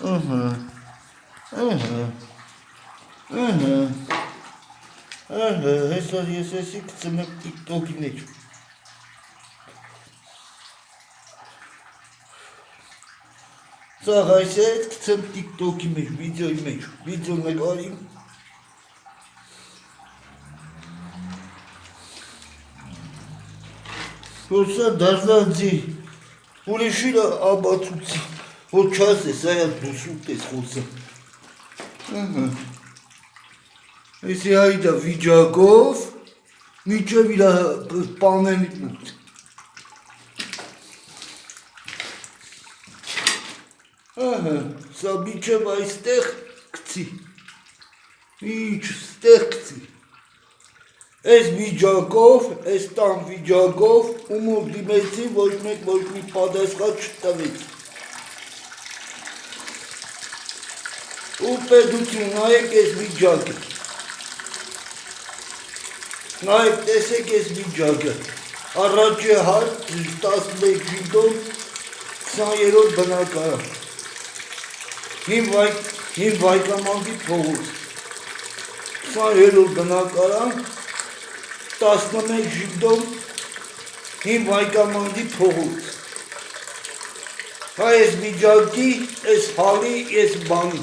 Ահա, հեսա ես էսի կծեմ եմ տիկտոքի մեջ։ Սաղ այս է կծեմ տիկտոքի մեջ, վիդեոն էլ արիմ։ Որ սա դարդանձի, ուրիշիրա աբացուցի, որ չաս է, սա յատ դուսուտ ես խոսը։ Если հայդա վիջակով, միջև իրա պանեն ուտ։ Սա միջև այստեղ կցի, միջ ստեղ կցի։ Այս վիջակով, այս տան վիջակով, ումոր դիմեցի ոչ մի պատասխան չտվեց։ Ու պետություն նայեք այս վիջակը։ Նայեք տեսեք այս վիջակը, առաջի հարդ 11 ժիդոն 20-րդ բնակարան, հին վայկամանքի փողոց, 20-րդ բնակարան, 11 ժիդոն հին վայկամանքի փողոց, հա այս վիջակի, այս հալի, այս բանի,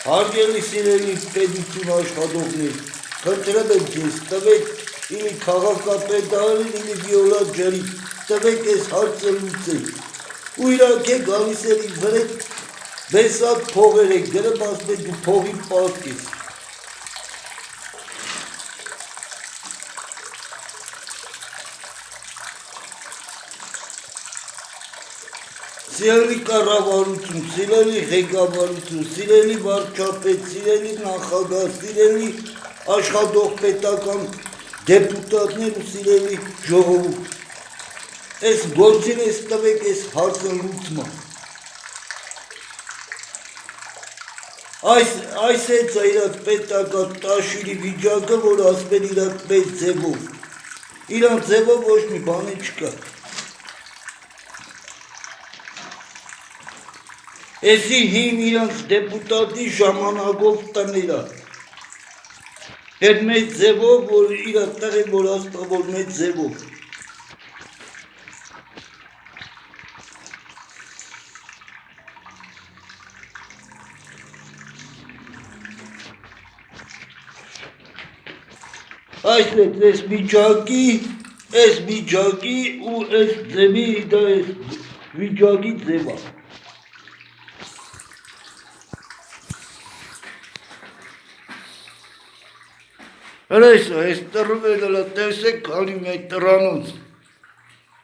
Հարգելի սիրելի պետություն աշխատողներ, խնդրեմ եմ ձեզ, տվեք իլի քաղաքապետարին, իլի վիոլատ ջրի, տվեք այս հարցը լուծեք, ու իրանք է գալիս էր իմ վրետ, վեսատ փողեր եք, գրեմ ասում դու փողի պարտք ես։ Սիրելի կառավարություն, սիրելի ղեկավարություն, սիրելի վարչապետ, սիրելի նախագահ, սիրելի աշխատող պետական դեպուտատներ ու սիրելի ժողովուրդ, այս գործին ես տվեք այս հարցը լուծման։ Այս է իրանք պետական տաշիրի վիճակը, որ ասպեն իրանք մեծ ձևով, իրանք ձևով ոչ մի բան չկա։ Էսի հին իրանք դեպուտատի ժամանակով տներա, էր մեծ ձևով, որ իրանք տեղ են, որ ասպա, որ մեծ ձևով։ Այս է այս վիճակի ու այս ձևի, դա այս վիճակի ձևա։ Հրեսա, ես տրում էր հլա տեսեք կանի մեկ տրանոց,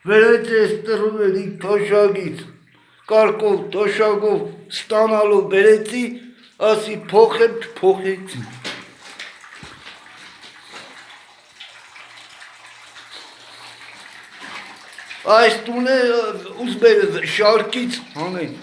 վերեց ես տրում էր իք թոշագից, կարկով, թոշագով ստանալով բերեցի, ասի փոխեմ չփոխեցի։ Այս տուն է ուզբեր շարքից հանեն։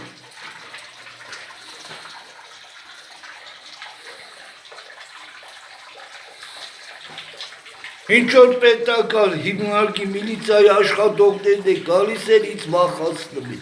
Ինչ-որ պետական հիմնարկի միլիցիայի աշխատողներն է գալիս էր ինձ վախացնում են։